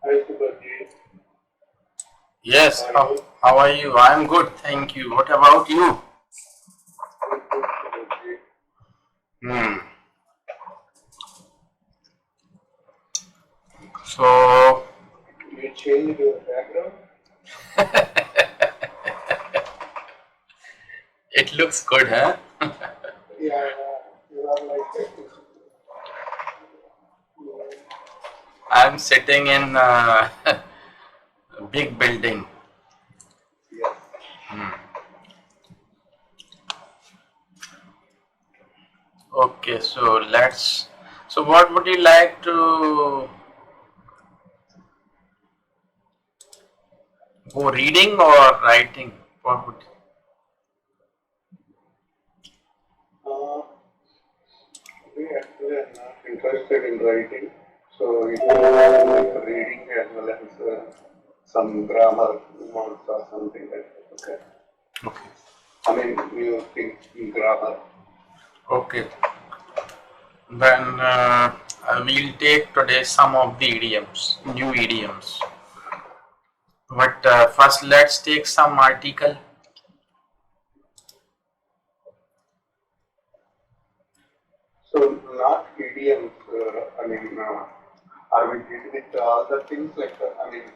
Hi, Subhaji. Yes, How are you? how are you? I'm good, thank you. What about you? Good, good, Subhaji. Hmm. So, You changed your background? it looks good, huh? Yeah, you are like that. I'm sitting in a big building. Yes. Okay, so let's. So, what would you like to go reading or writing? What would? Uh, we actually are not interested in writing, so it will like reading as well as some grammar notes or something like that. Okay. Okay. I mean, new things in grammar. Okay. Then we'll take today some of the idioms, new idioms. But first, let's take some article. So, not idioms, are we did with all the things like,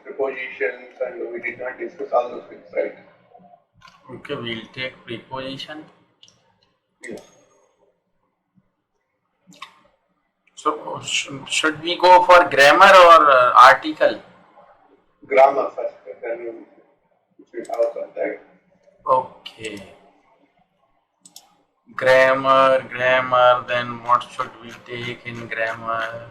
prepositions, and we did not discuss all those things, right? Okay, we'll take preposition. Yeah. So, should we go for grammar or article? Grammar first, then we have some time. Okay, grammar. Then what should we take in grammar?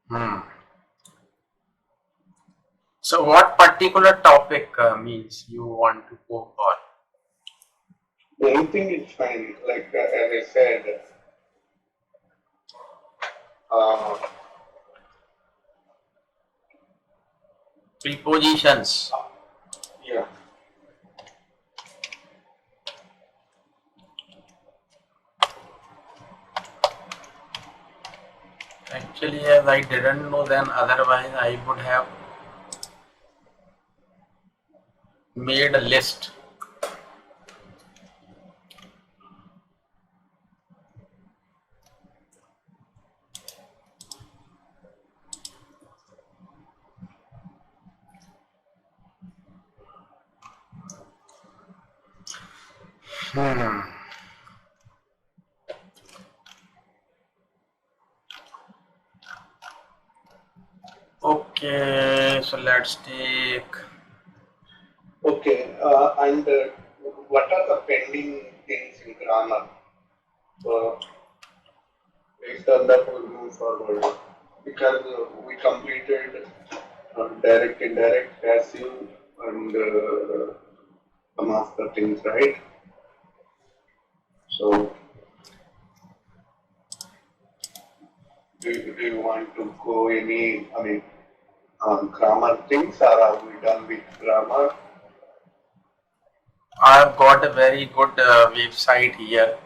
Hmm. So, what particular topic means you want to go for? Anything is fine. Like as I said, uh, Prepositions. yeah. Actually, as I didn't know, then otherwise I would have made a list. Hmm. Okay, so let's take. Okay. And what are the pending things in grammar? So based on that, we'll move forward. Because we completed direct, indirect, passive, and some of the things, right? So, do you want to go any, grammar things, or are we done with grammar? I've got a very good website here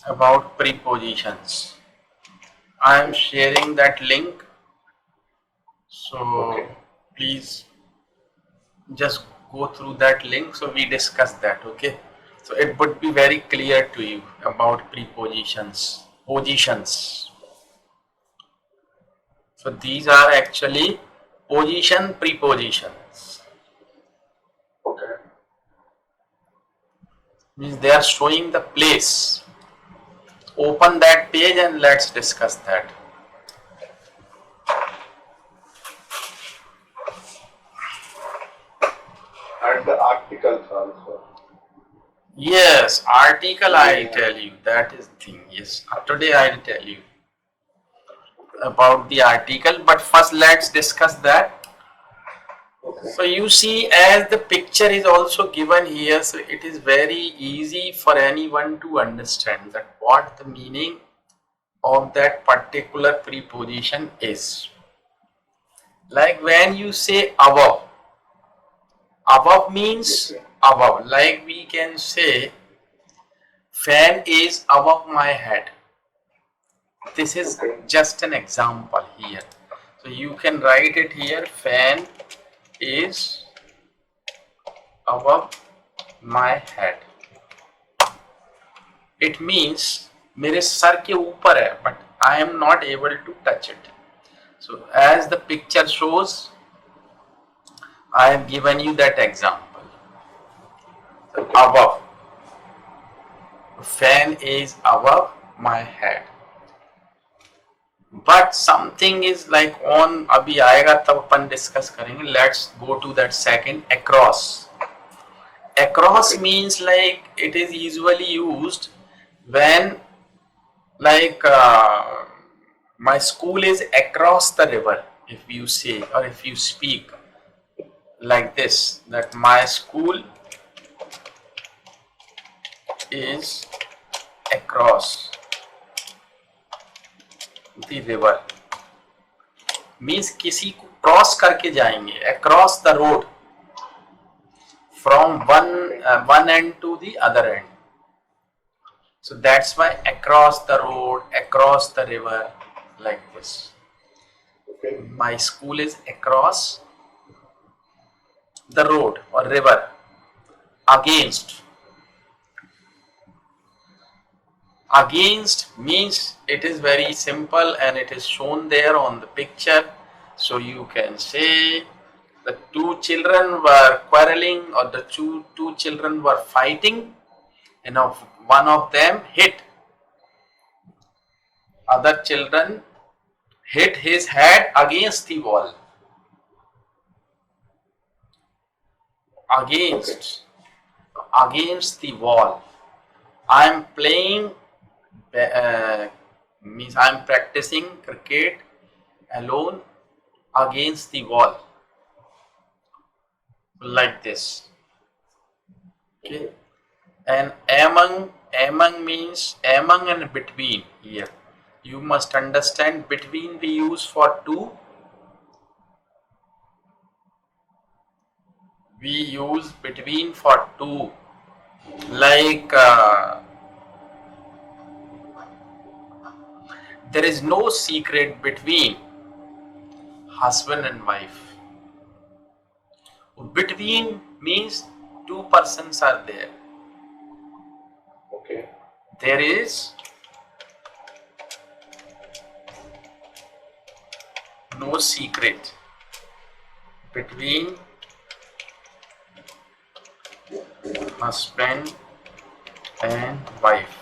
about prepositions. I am sharing that link, so Okay. please just go through that link so we discuss that. Okay, so it would be very clear to you about prepositions, positions. So these are actually position prepositions. Okay. Means they are showing the place. Open that page and let's discuss that. And the articles also. Yes, article I'll Yeah. tell you. That is the thing. Yes, today I'll tell you. about the article, but first let's discuss that. Okay. So you see, as the picture is also given here, so it is very easy for anyone to understand that what the meaning of that particular preposition is. Like when you say above, above means Okay. above. Like we can say fan is above my head. This is Okay. just an example here. So you can write it here, fan is above my head. It means मेरे sir के ऊपर है, but I am not able to touch it. So as the picture shows, I have given you that example. So above, fan is above my head. But something is like on, अभी आएगा तब अपन discuss करेंगे. Let's go to that second, across. Across means like it is usually used when like my school is across the river. If you say or if you speak like this, that my school is across the river, means किसी को cross करके जाएंगे, across the road from one end to the other end. So that's why across the road, across the river, like this. Okay. My school is across the road or river. Against. Against means it is very simple and it is shown there on the picture. So you can say the two children were quarreling or the two children were fighting, and one of them hit other children, hit his head against the wall. Against the wall. I am playing means I am practicing cricket alone against the wall, like this. Okay. And among means among and between. Here you must understand, between we use for two. We use between for two, like there is no secret between husband and wife. Between means two persons are there. Okay. There is no secret between husband and wife.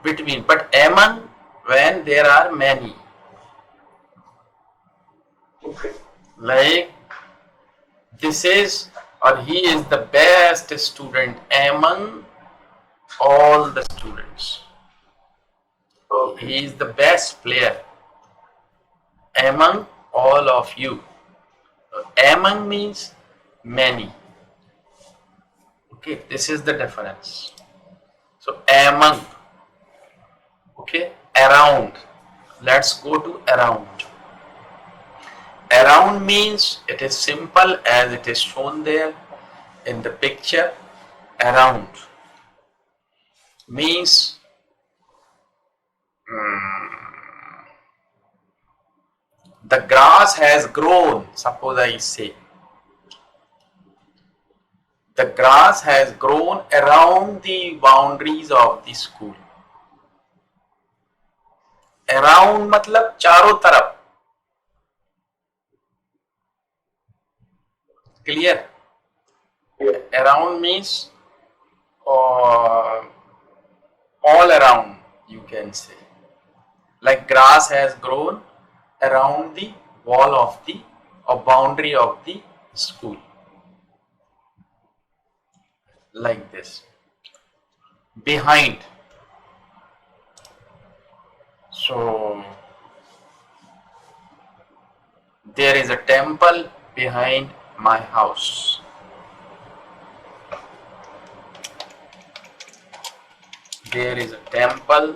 Between, but among when there are many. Okay. Like this is or he is the best student among all the students. Okay. He is the best player among all of you. Among means many. Okay, this is the difference. So among. Okay, around. Let's go to around. Around means it is simple as it is shown there in the picture. Around means the grass has grown. Suppose I say the grass has grown around the boundaries of the school. Around मतलब चारों तरफ. Clear? Yeah. Around means all around, you can say. Like grass has grown around the wall of the or boundary of the school. Like this. Behind. So there is a temple behind my house. There is a temple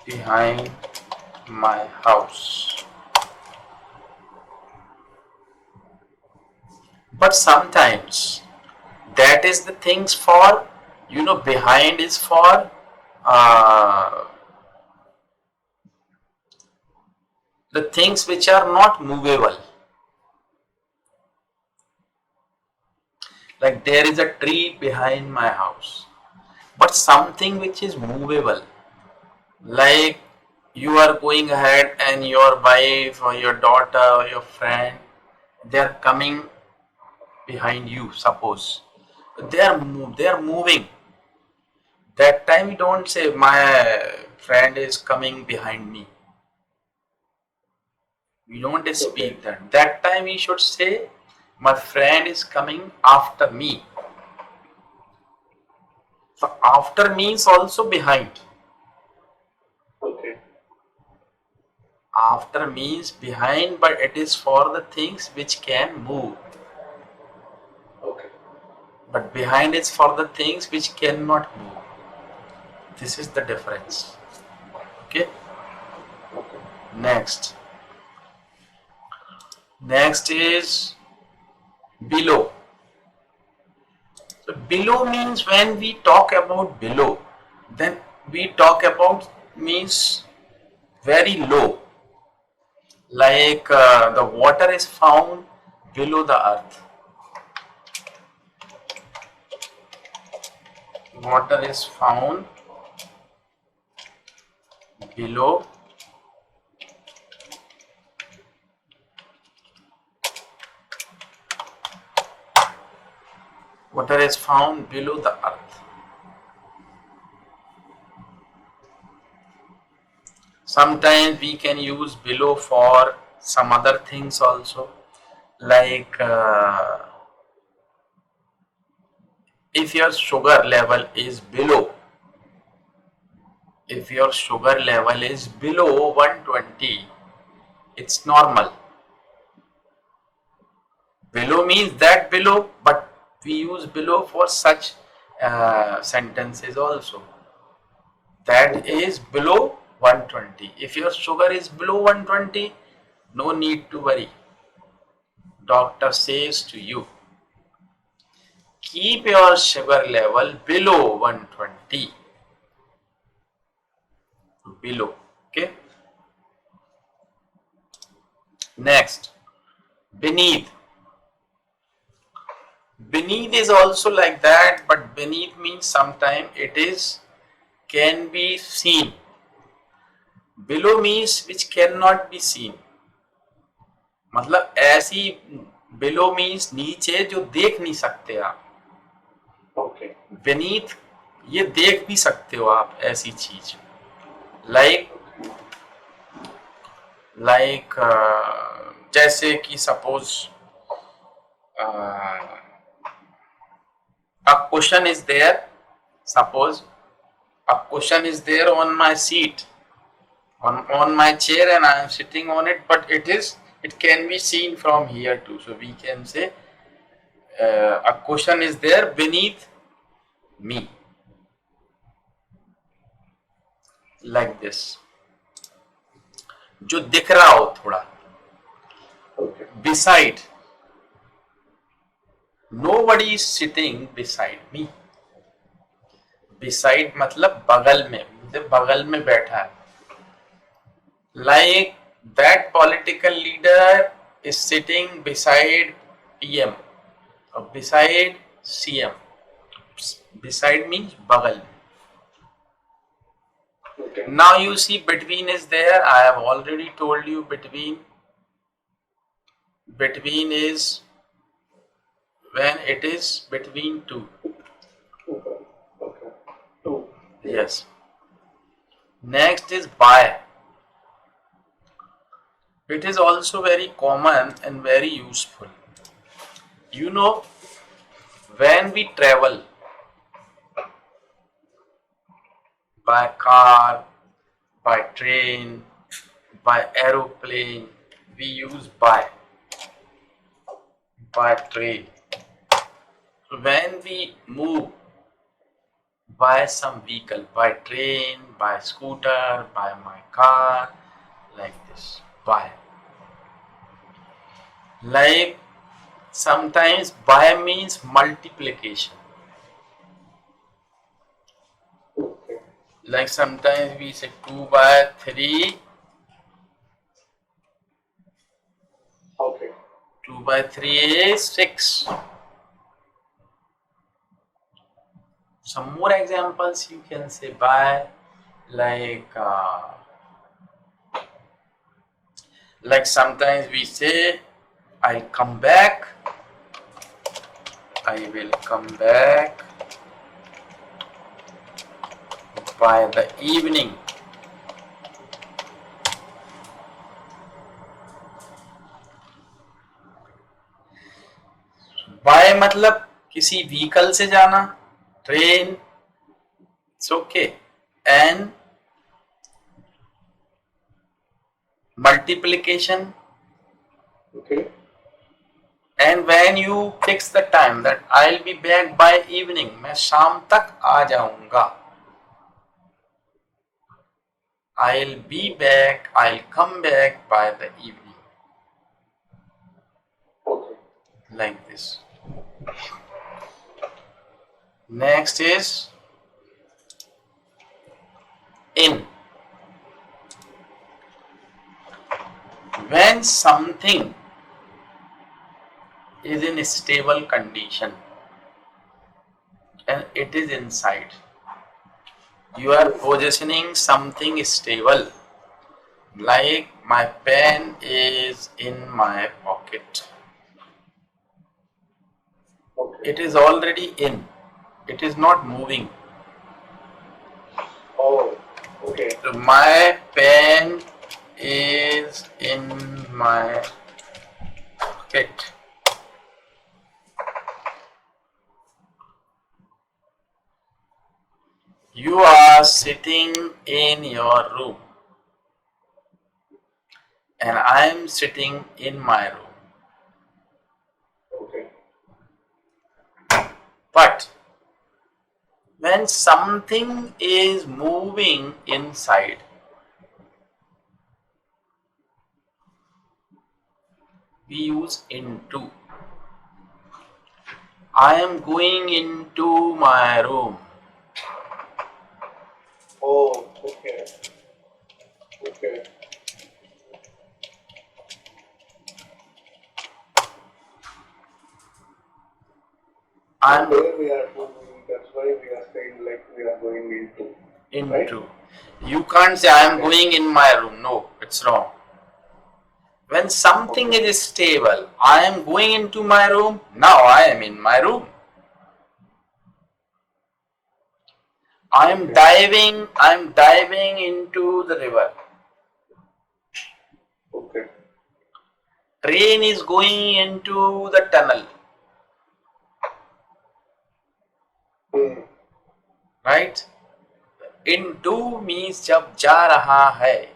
behind my house. But sometimes that is the things for, behind is for the things which are not movable. Like there is a tree behind my house, but something which is movable, like you are going ahead and your wife or your daughter or your friend, they are coming behind you, suppose they are moving. That time you don't say my friend is coming behind me. We don't speak that. That time we should say my friend is coming after me. So after means also behind. Okay. After means behind, but it is for the things which can move. Okay. But behind is for the things which cannot move. This is the difference. Okay. Okay. Next. Next is below. So below means when we talk about below, then we talk about means very low. Like the water is found below the earth. Water is found below water is found below the earth. Sometimes we can use below for some other things also, like if your sugar level is below, if your sugar level is below 120, it's normal. Below means that below, but we use below for such sentences also. That is below 120. If your sugar is below 120, no need to worry. Doctor says to you, keep your sugar level below 120. Below. Okay. Next, beneath. Beneath is also like that, but beneath means sometime it is can be seen. Below means which cannot be seen. मतलब ऐसी below means नीचे जो देख नहीं सकते आप. Okay. beneath ये देख भी सकते हो आप ऐसी चीज. like जैसे कि suppose a cushion is there. Suppose a cushion is there on my seat, on my chair, and I am sitting on it, but it can be seen from here too. So we can say a cushion is there beneath me, like this. जो दिख रहा हो थोड़ा. Okay. Beside. Nobody is sitting beside me. Beside मतलब बगल में, मतलब बगल में बैठा है. Like that political leader is sitting beside PM or beside CM. Beside means बगल. Okay. Now you see between is there. I have already told you between. Between is when it is between two. Okay. Okay. Two. Yes. Next is by. It is also very common and very useful. You know, when we travel by car, by train, by aeroplane. We use by train. When we move by some vehicle, by train, by scooter, by my car, like this, by. Like sometimes by means multiplication. Okay. Like sometimes we say 2 by 3, Okay. 2 by 3 is 6. Some more examples you can say by, like sometimes we say I'll come back, I will come back by the evening. By मतलब किसी vehicle से जाना, train, it's okay, and multiplication. Okay. And when you fix the time that I'll be back by evening, मैं शाम तक आ जाऊंगा. I'll be back, I'll come back by the evening. Okay. Like this. Next is in. When something is in stable condition and it is inside, you are positioning something stable. Like my pen is in my pocket. Okay. It is already in. It is not moving. Oh. Okay. So my pen is in my pocket. You are sitting in your room and I am sitting in my room. Okay. But when something is moving inside, we use into. I am going into my room. Oh. Okay. Okay. I'm There we are moving. That's why we are saying like we are going into. into. You can't say I am going in my room. No, it's wrong. When something is stable, I am going into my room. Now I am in my room. I am diving into the river. Okay. Train is going into the tunnel. Right? Into means जब जा रहा है.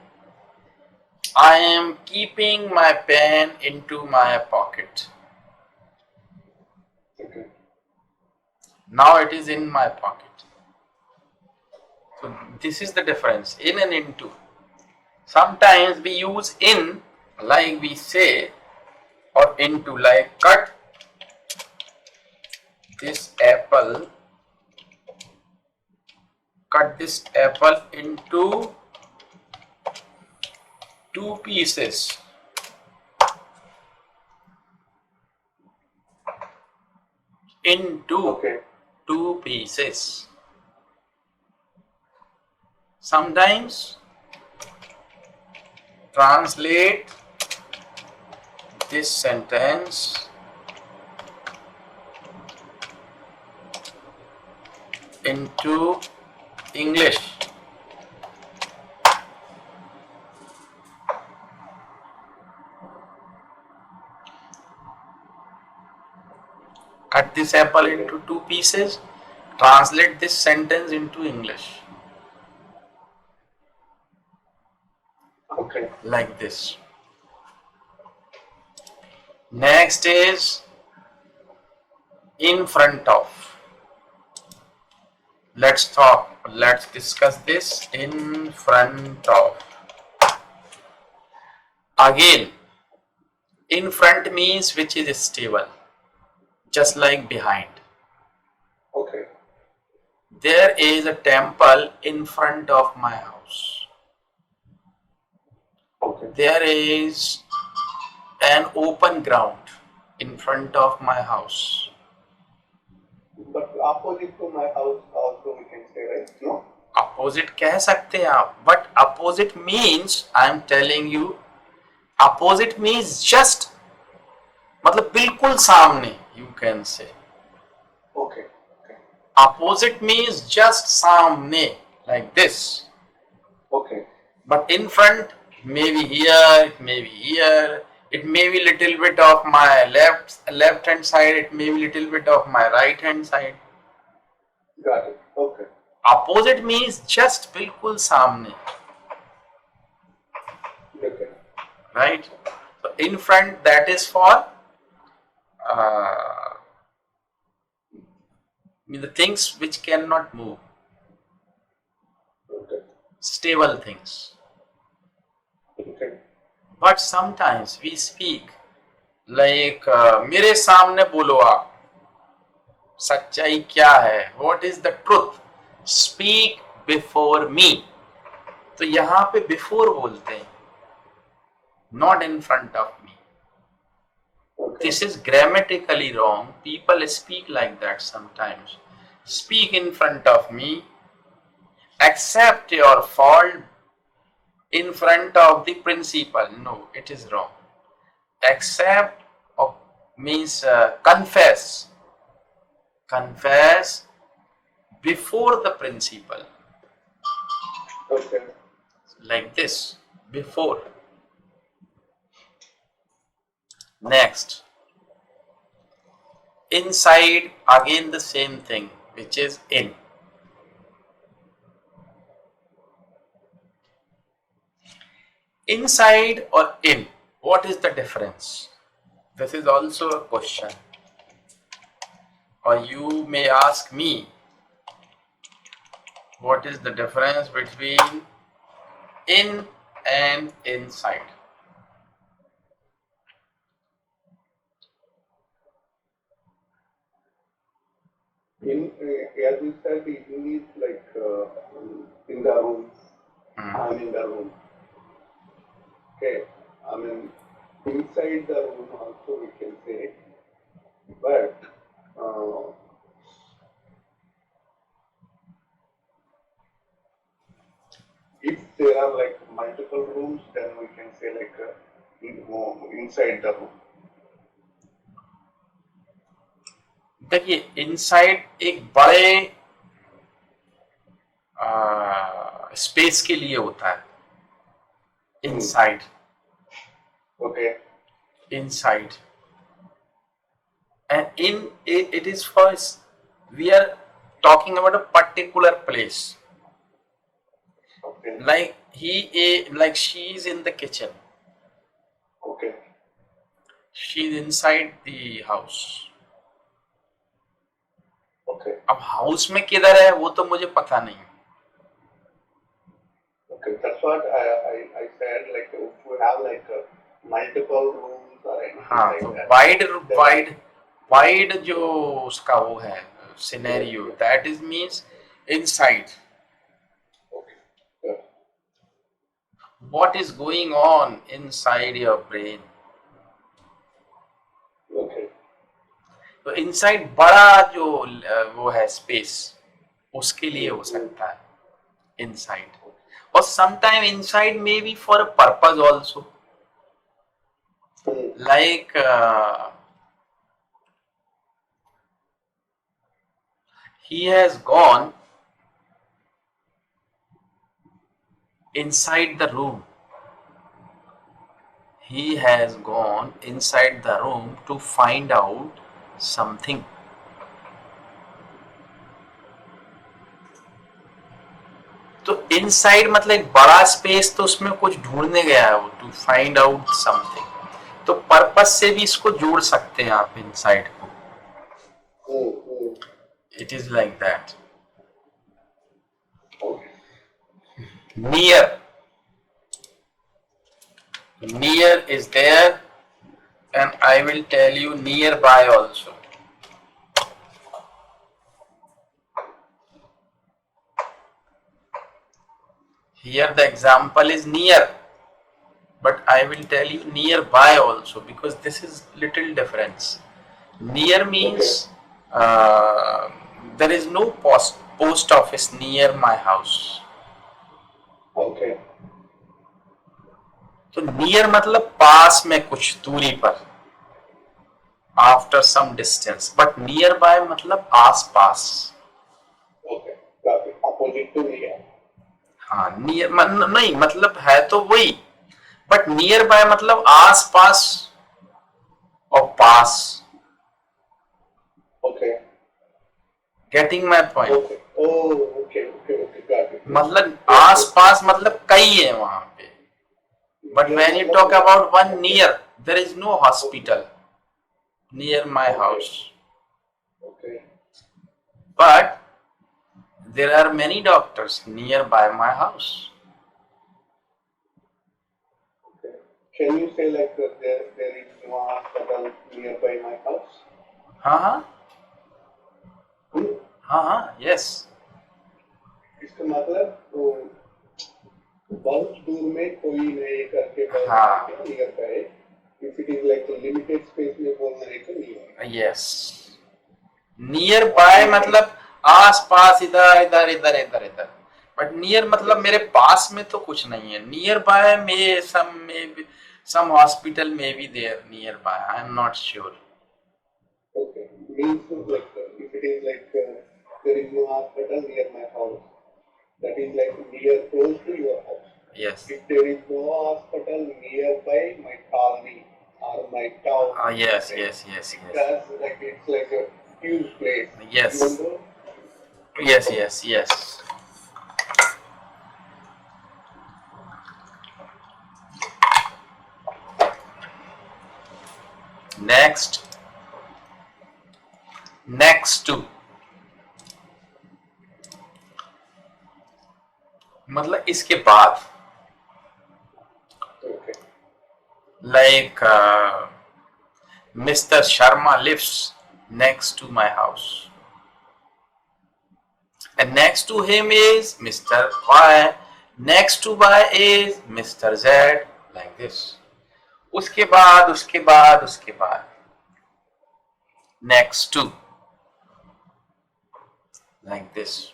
I am keeping my pen into my pocket. Okay. Now it is in my pocket. So this is the difference, in and into. Sometimes we use in, like we say, or into, like cut this apple into 2 pieces. Into Okay. 2 pieces. Sometimes translate this sentence into English. Cut this apple into 2 pieces, translate this sentence into English. Okay. like this. Next is in front of. Let's discuss this. In front of. Again, in front means which is stable, just like behind. Okay. There is a temple in front of my house. Okay. There is an open ground in front of my house. But opposite to my house also we can say, right? No? Opposite कह सकते हैं आप, but opposite means I am telling you, opposite means just मतलब बिल्कुल सामने, you can say. Okay. Okay. Opposite means just सामने, like this. Okay. But in front, maybe here, it may be here, it may be little bit of my left hand side, it may be little bit of my right hand side. Got it. Okay. Opposite means just बिल्कुल सामने, Okay. right? So in front, that is for the things which cannot move, Okay. stable things. Okay. But sometimes we speak like मेरे सामने बोलो आप, सच्चाई क्या है, what is the truth, speak before me. तो यहाँ पे before बोलते हैं, not in front of me. Okay. This is grammatically wrong. People speak like that sometimes. Speak in front of me, accept your fault in front of the principal. No, it is wrong. Accept means confess. Confess before the principal. Okay. Like this, before. Next. Inside, again the same thing, which is in. Inside or in, what is the difference? This is also a question. Or you may ask me, what is the difference between in and inside? In as you said, in is like in the room. I'm in the room. Okay. I mean, inside the room also we can say, but if there are like multiple rooms, then we can say like inside the room. देखिए, inside एक बड़े space के लिए होता है. Inside. Okay. Inside. And in it is for, we are talking about a particular place. Okay. Like like she is in the kitchen. Okay. She is inside the house. Okay. अब house में किधर है वो तो मुझे पता नहीं. Okay, that's what I said. Like if we have like multiple rooms or anything हाँ, like तो that. wide जो उसका वो है scenario, that is means inside. Okay. Yeah. What is going on inside your brain? Okay. तो inside बड़ा जो वो है स्पेस, उसके लिए हो सकता है inside. Or sometime inside may be for a purpose also. Like he has gone inside the room. He has gone inside the room to find out something. तो इनसाइड मतलब एक बड़ा स्पेस, तो उसमें कुछ ढूंढने गया है वो, टू फाइंड आउट समथिंग। तो पर्पस से भी इसको जोड़ सकते हैं आप इनसाइड को। It is like that. Near, near is there, and I will tell you nearby also. Here the example is near, but I will tell you nearby also, because this is little difference. Near means there is no post office near my house. Okay. तो near मतलब पास में, कुछ दूरी पर, after some distance, but near by मतलब आस पास। Okay. Opposite to near. हाँ, नियर नहीं, मतलब है तो वही, बट नियर बाय मतलब आस पास और पास। Okay. Getting my point? Okay. Oh, okay. Got it. मतलब आस पास मतलब कई है वहां पे, but when you talk about one near, there is no hospital near my house, Okay. But there are many doctors nearby my house. Okay. Can you say like there is no hospital nearby my house? हाँ हाँ, yes. इसका मतलब तो बहुत दूर में कोई नहीं करके हाँ, near by. If it is like a limited space में बोलना है तो नियर। yes. नियर बाय मतलब आस पास, इधर इधर इधर इधर इधर, बट नियर मतलब मेरे पास में तो कुछ नहीं है। नियर बाय में some hospital may be there nearby, I am not sure. Okay. Means like if it is like there is no hospital near my house, that is like near close to your house. Yes. If there is no hospital nearby my colony or my town, yes, right? yes, yes, yes. That's like it's like a huge place. Yes. Even though, Yes, yes, yes. Next. Next to मतलब इसके बाद, okay. like Mr. Sharma lives next to my house, and next to him is Mr. Y, next to Y is Mr. Z, like this. उसके बाद उसके बाद उसके बाद next to, like this.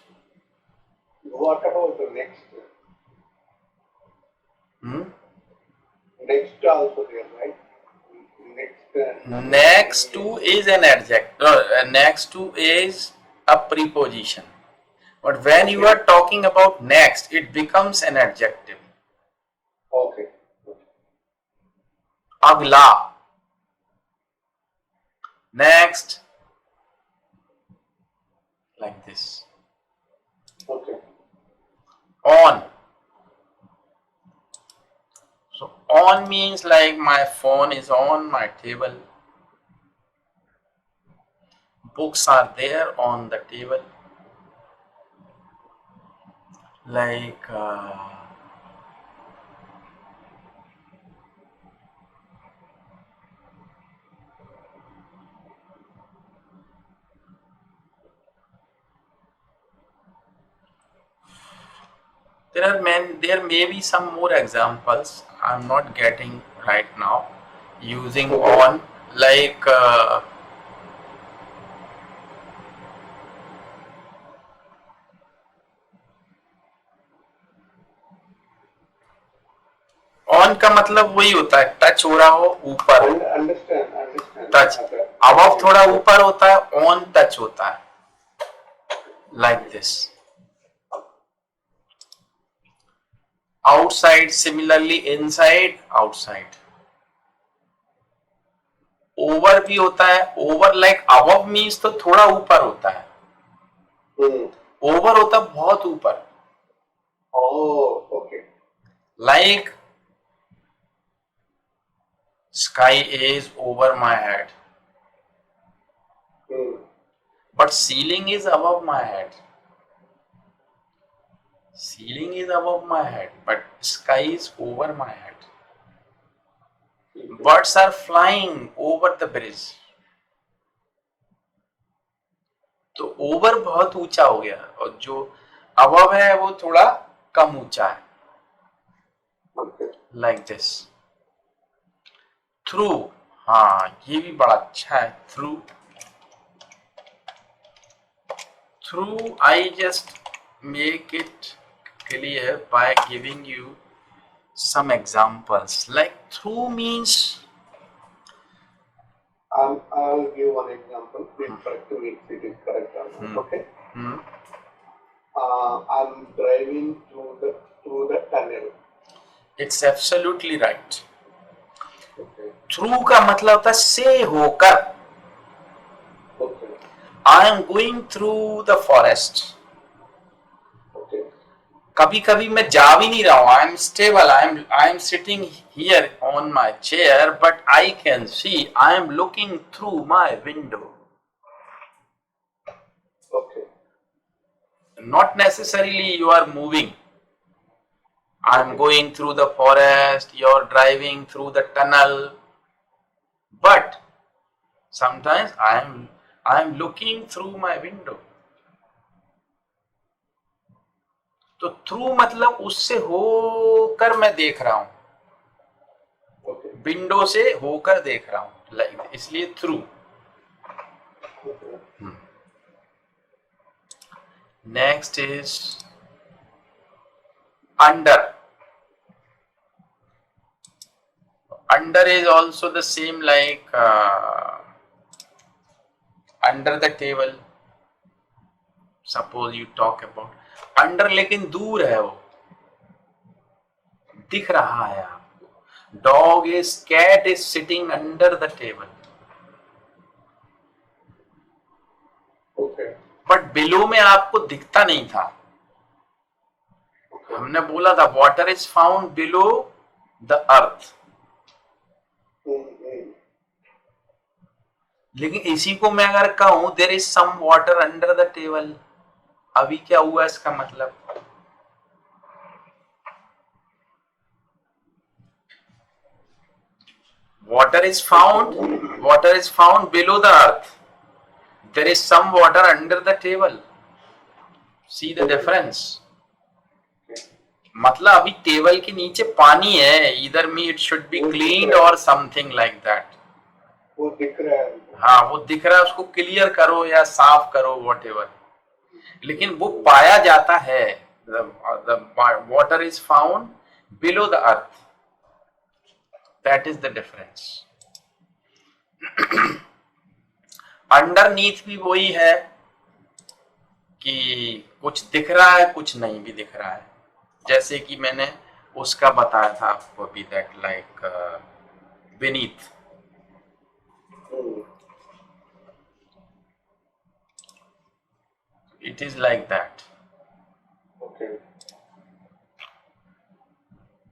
What about the next? Next also there, right? Next to is an adjective. Next to is a preposition. But when you are talking about next, it becomes an adjective. Okay. Agla. Next. Like this. Okay. On. So on means like my phone is on my table. Books are there on the table. Like there may be some more examples. I'm not getting right now using on, like on का मतलब वही होता है touch हो रहा हो ऊपर, Understand. Touch above थोड़ा ऊपर होता है, ऑन टच होता है, like this. Outside, similarly inside, outside. Over भी होता है, ओवर लाइक अबव मीन्स तो थोड़ा ऊपर होता है, ओवर होता बहुत ऊपर, Oh, okay. Like sky is over my head, but ceiling is above my head. Ceiling is above my head, but sky is over my head. Birds are flying over the bridge. तो over बहुत ऊंचा हो गया और जो above है वो थोड़ा कम ऊंचा है. Like this. थ्रू, हाँ ये भी बड़ा अच्छा है. Through, through I just make it clear by giving you some examples. Like through means I'll give one example. Please correct me if it is correct or not. Okay. I'm driving through the tunnel. It's absolutely right. Okay. Through का मतलब होता है से होकर. Okay. I am going through the forest. Okay. कभी कभी मैं जा भी नहीं रहा हूँ. I am stable. I am sitting here on my chair, but I can see. I am looking through my window. Okay. Not necessarily you are moving. I am going through the forest. You are driving through the tunnel. But sometimes I am looking through my window. तो through मतलब उससे होकर मैं देख रहा हूं. Window से होकर देख रहा हूं. लाइक इसलिए through. Next is under. Under is also the same like under the table. Suppose you talk about under, लेकिन दूर है वो. दिख रहा है आपको. Dog is cat is sitting under the table. But below में आपको दिखता नहीं था. हमने बोला था water is found below the earth. लेकिन इसी को मैं अगर कहूं there is some water under the table, अभी क्या हुआ इसका मतलब? water is found below the earth. There is some water under the table. See the difference? मतलब अभी टेबल के नीचे पानी है. इधर में इट शुड बी क्लीन्ड और समथिंग लाइक दैट. वो दिख रहा है. हाँ वो दिख रहा है. उसको क्लियर करो या साफ करो व्हाटएवर. लेकिन वो पाया जाता है. the water is found below the earth. That is the difference. Underneath भी वही है कि कुछ दिख रहा है कुछ नहीं भी दिख रहा है. जैसे कि मैंने उसका बताया था आपको अभी, that like beneath. It is like that. Okay.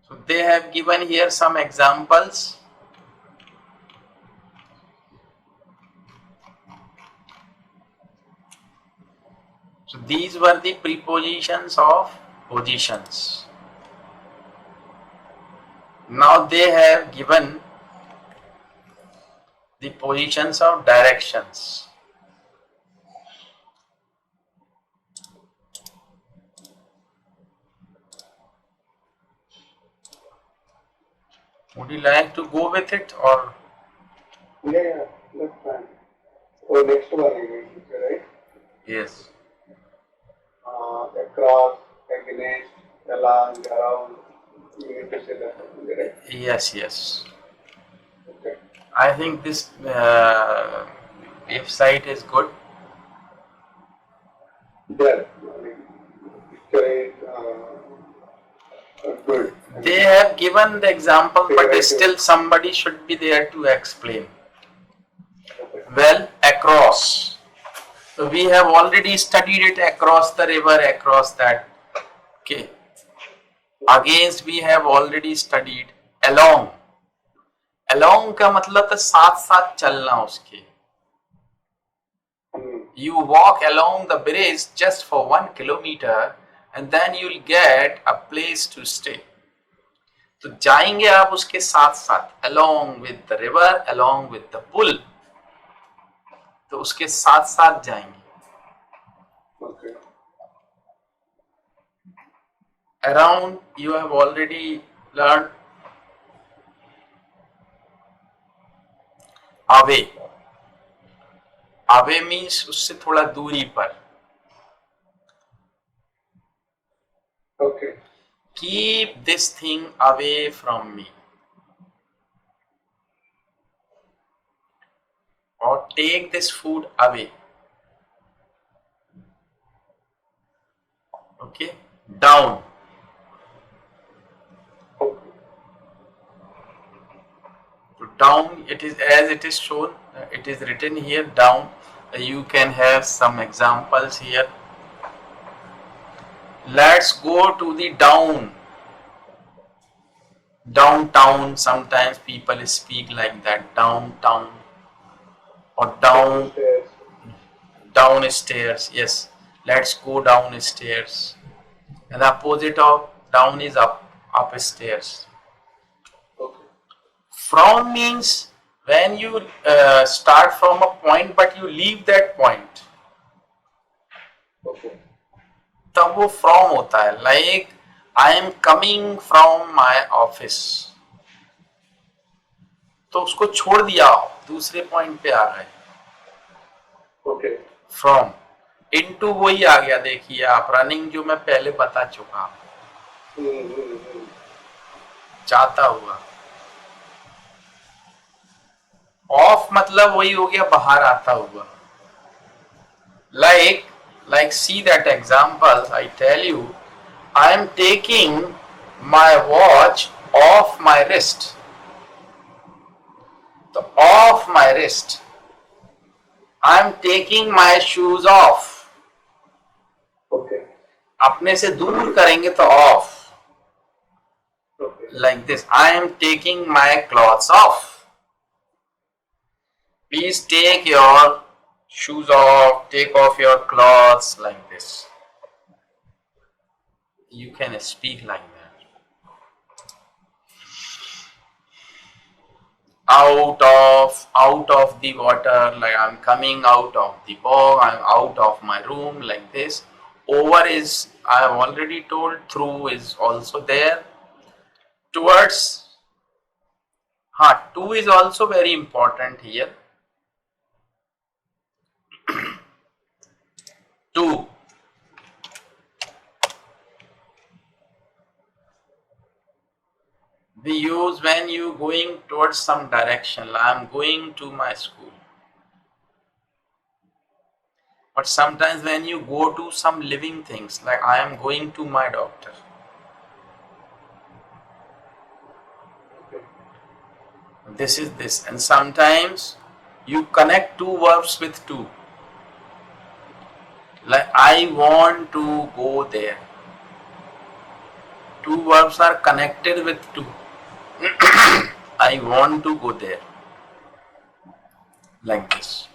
So they have given here some examples. So these were the prepositions of positions. Now they have given the positions of directions. Would you like to go with it or? Yeah, that's fine. Oh, next one again, right? Yes. Across, against, along, around. You need to say that, right? Yes. Okay. I think this website is good. Yeah, picture is good. They have given the example, but still somebody should be there to explain. Well, across. So we have already studied it, across the river, across that. Okay. Against we have already studied. Along. Along का मतलब था साथ साथ चलना उसके. You walk along the bridge just for 1 kilometer and then you'll get a place to stay. तो जाएंगे आप उसके साथ साथ, along with the river, along with the pull. तो उसके साथ साथ जाएंगे. Okay. Around you have already learned. Away. Away means उससे थोड़ा दूरी पर. Okay. Keep this thing away from me. Or take this food away. Okay. Down. So down, it is as it is shown. It is written here. Down. You can have some examples here. Let's go to the down. Downtown. Sometimes people speak like that. Downtown. Or down. Downstairs. Yes. Let's go downstairs. And the opposite of down is up. Upstairs. Okay. From means when you start from a point but you leave that point. Okay. तब वो from होता है. Like I am coming from my office. तो उसको छोड़ दिया, दूसरे point पे आ गए. Okay. From. Into वही आ गया. देखिए आप, रनिंग जो मैं पहले बता चुका. जाता हुआ. Off मतलब वही हो गया, बाहर आता हुआ. Like see that example. I tell you, I am taking my watch off my wrist. So off my wrist. I am taking my shoes off. Okay. अपने से दूर करेंगे तो off. Okay. Like this. I am taking my clothes off. Please take your shoes off. Take off your clothes like this. You can speak like that. Out of the water, like I'm coming out of the bog, I'm out of my room, like this. Over is, I have already told. Through is also there. Towards, to is also very important here. To. We use when you going towards some direction. Like I'm going to my school. But sometimes when you go to some living things, like I am going to my doctor. This is this. And sometimes you connect two verbs with two. Like I want to go there. Two verbs are connected with two. I want to go there. Like this.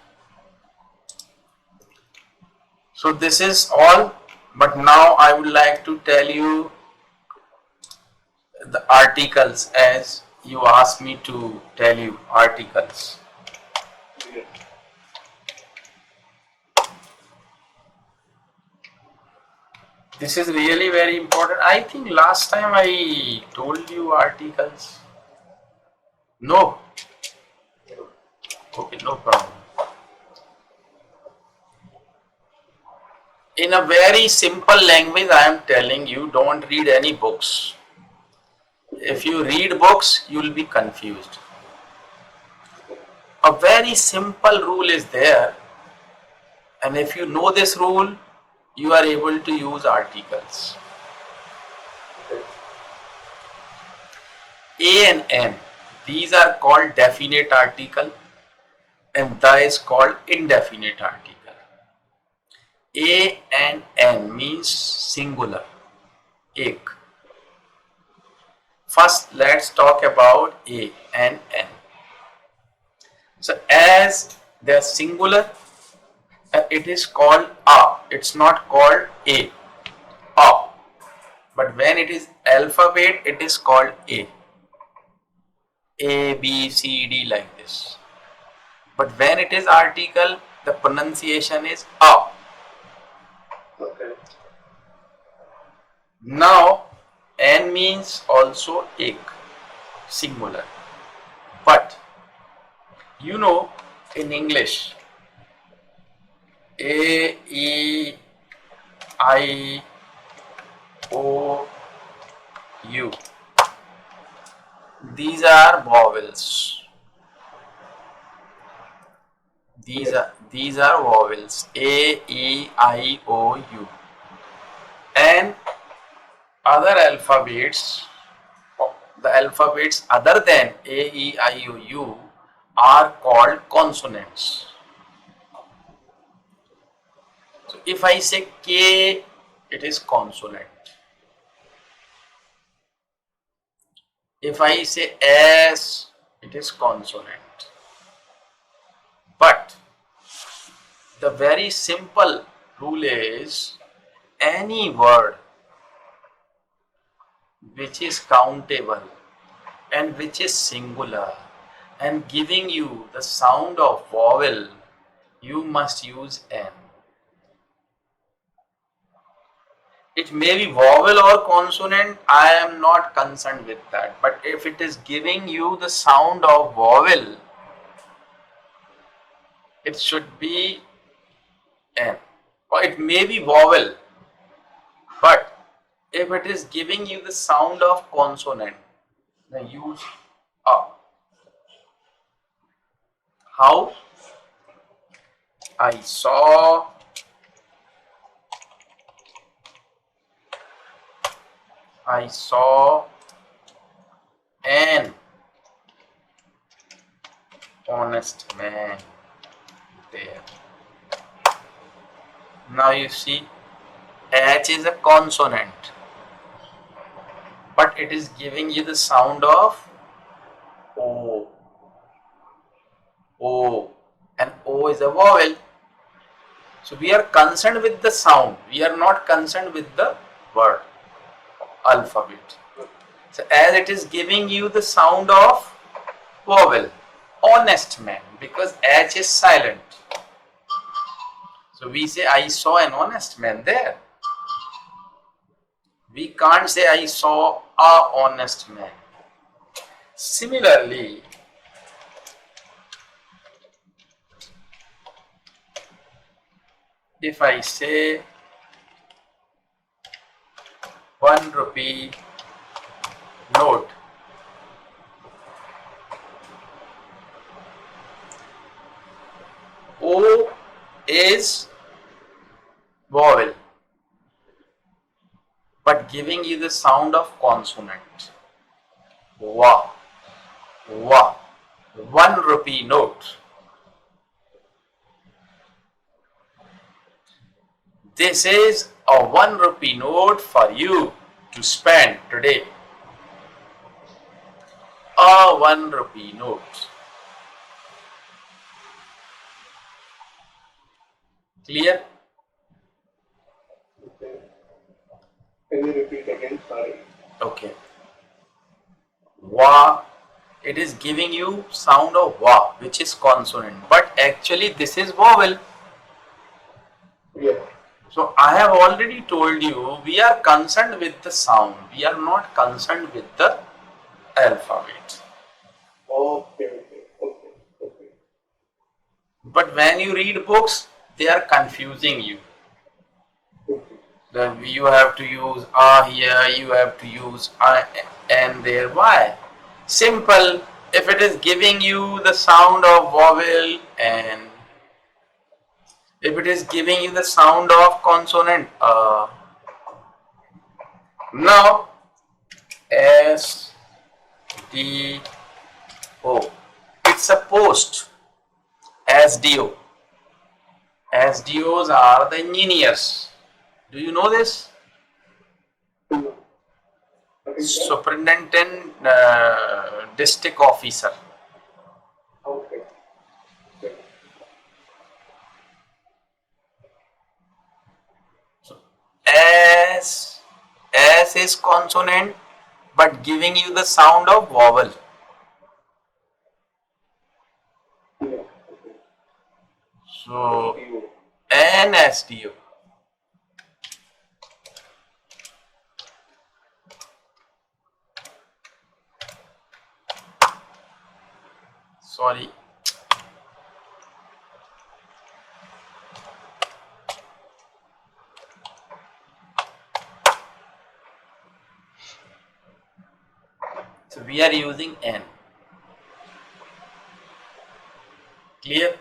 So this is all, but now I would like to tell you the articles, as you asked me to tell you articles. Yes. This is really very important. I think last time I told you articles. No. Okay, no problem. In a very simple language, I am telling you, don't read any books. If you read books, you will be confused. A very simple rule is there, and if you know this rule, you are able to use articles. A and N, these are called definite article, and the is called indefinite article. A and N means singular, ek. First, let's talk about A and N. So, as they are singular, it is called A. It's not called A. A. But when it is alphabet, it is called A. A, B, C, D, like this. But when it is article, the pronunciation is A. Okay. Now, N means also ek, singular. But, you know, in English, A, E, I, O, U. These are vowels. These are vowels. A, E, I, O, U. And other alphabets, the alphabets other than A, E, I, O, U are called consonants. So if I say K, it is consonant. If I say S, it is consonant. But the very simple rule is any word which is countable and which is singular and giving you the sound of vowel, you must use N. It may be vowel or consonant, I am not concerned with that. But if it is giving you the sound of vowel, it should be N. Or it may be vowel, but if it is giving you the sound of consonant, then use A. How? I saw an honest man there. Now you see, H is a consonant, but it is giving you the sound of O. O, and O is a vowel. So we are concerned with the sound. We are not concerned with the word, alphabet. So as it is giving you the sound of vowel, honest man, because H is silent. So we say I saw an honest man there. We can't say I saw a honest man. Similarly, if I say 1 rupee note, O is vowel, but giving you the sound of consonant. Wa, wa, 1 rupee note. This is a 1 rupee note for you to spend today. A 1 rupee note. Clear? Okay. Can you repeat again? Sorry. Okay. Wa, it is giving you sound of wa, which is consonant, but actually this is vowel. Yes. So I have already told you, we are concerned with the sound. We are not concerned with the alphabet. Okay. But when you read books, they are confusing you. Then you have to use a here, you have to use a and there. Why? Simple. If it is giving you the sound of vowel and if it is giving you the sound of consonant, now S D O, it's a post. SDO. SDOs are the engineers. Do you know this? Again, Superintendent, district officer. Okay. Okay. S is consonant, but giving you the sound of vowel. Yeah. Okay. So STO. NSTO. Sorry. So we are using N. Clear?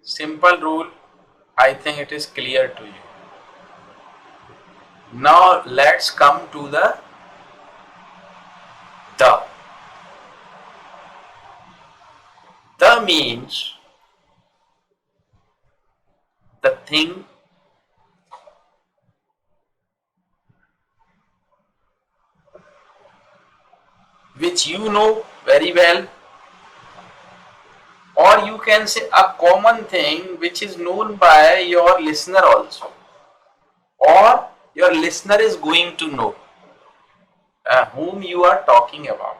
Simple rule. I think it is clear to you. Now let's come to the. The means the thing which you know very well, or you can say a common thing which is known by your listener also, or your listener is going to know whom you are talking about.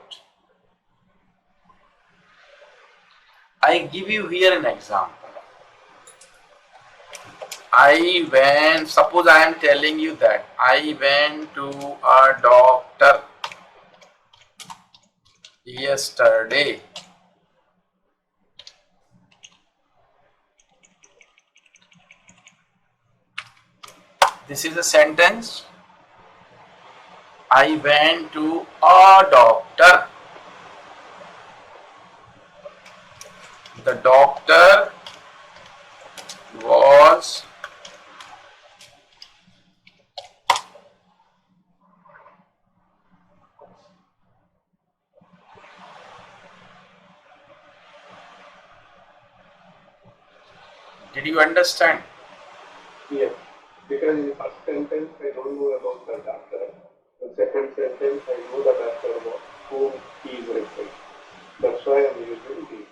I give you here an example. Suppose I am telling you that I went to a doctor yesterday. This is a sentence. I went to a doctor. The doctor was Did you understand? Yes. Because in the first sentence I don't know about the doctor. The second sentence I know the doctor about whom he is referring. That's why I'm using the.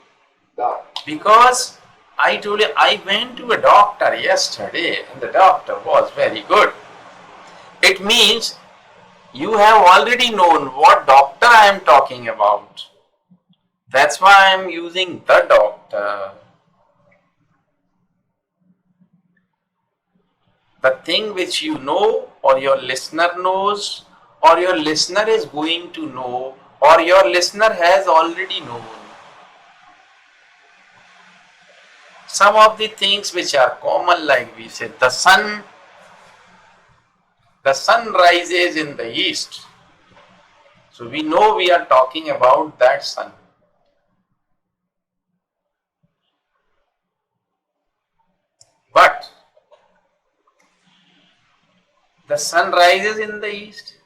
Because I told you I went to a doctor yesterday and the doctor was very good. It means you have already known what doctor I am talking about. That's why I am using the doctor. The thing which you know, or your listener knows, or your listener is going to know, or your listener has already known. Some of the things which are common, like we said, the sun rises in the east. So we know we are talking about that sun. But the sun rises in the east.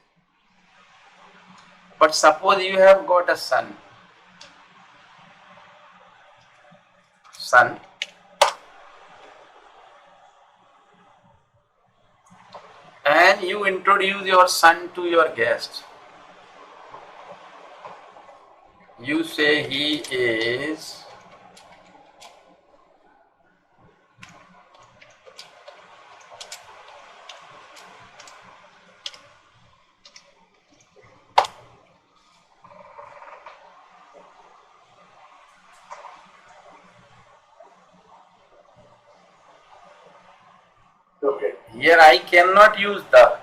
But suppose you have got a sun, and you introduce your son to your guest. You say he is Okay. Here I cannot use the.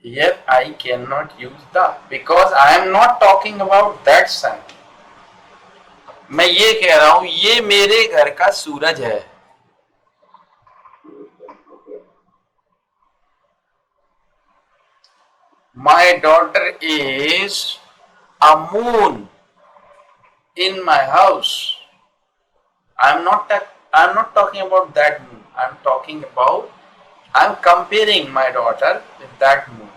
Here I cannot use the because I am not talking about that sun. मैं ये कह रहा हूं ये मेरे घर का सूरज है. My daughter is a moon in my house. I'm not talking about that moon. I'm comparing my daughter with that moon.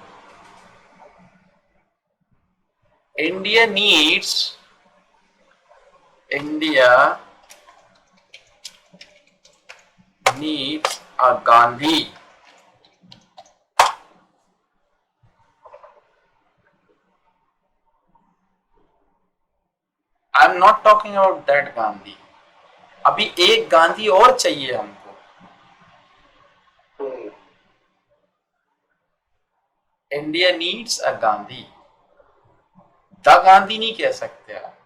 India needs needs a Gandhi. I'm not talking about that Gandhi. अभी एक गांधी और चाहिए हमको. India needs a Gandhi. The Gandhi नहीं कह सकते आप.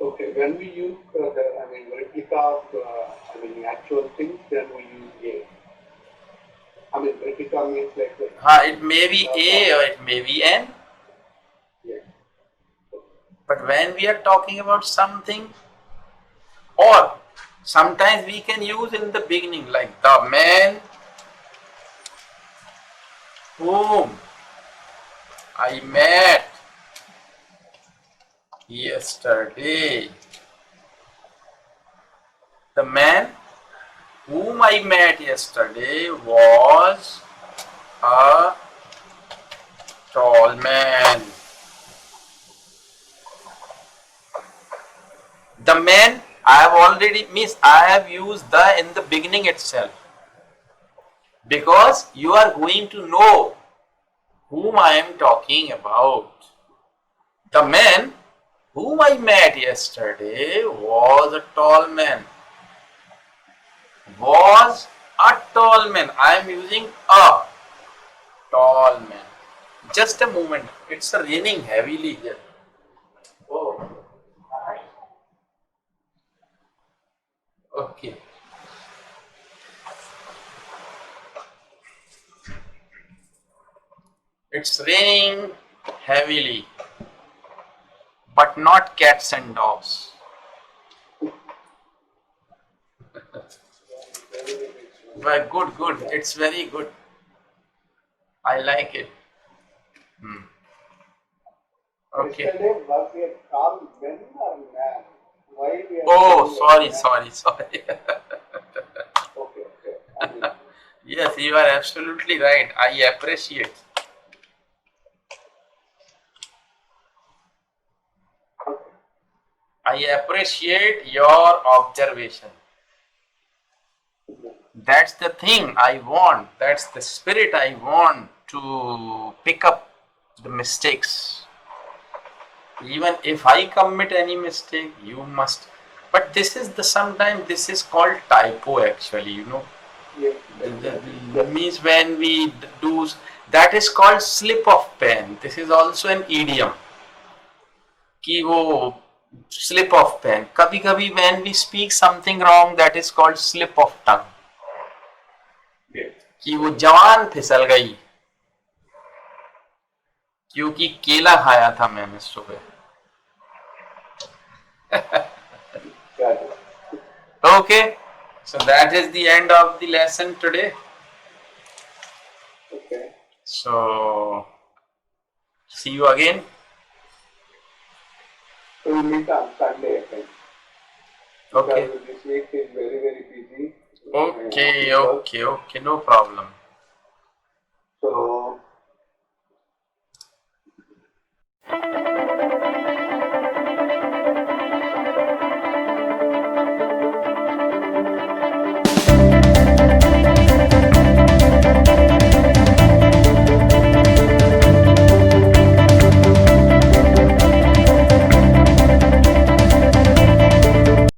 Okay, when we use replica of, actual things, then we use A. Replica means like the. It may be A or it may be N. Yeah. But when we are talking about something, or sometimes we can use in the beginning, like the man whom I met yesterday. The man whom I met yesterday was a tall man. The man, I have already I have used the in the beginning itself, because you are going to know whom I am talking about. The man whom I met yesterday was a tall man. Was a tall man. I am using a tall man. Just a moment. It's raining heavily here. Oh. Okay. It's raining heavily, but not cats and dogs. Well, good. It's very good. I like it. Okay. Yesterday was a tall man or man? Why we are Oh, sorry. Okay. Yes, you are absolutely right. I appreciate. I appreciate your observation. That's the thing I want. That's the spirit I want to pick up the mistakes. Even if I commit any mistake, you must. But this is sometimes this is called typo actually, Yes. That means when we do, that is called slip of pen. This is also an idiom. कि वो slip of pen. कभी कभी when we speak something wrong, that is called slip of tongue. कि वो जवान फिसल गई क्योंकि केला खाया था मैंने सुबह. Okay, so that is the end of the lesson today. Okay. So see you again. We will meet on Sunday again. Okay. Because this week is very, very busy. Okay, no problem.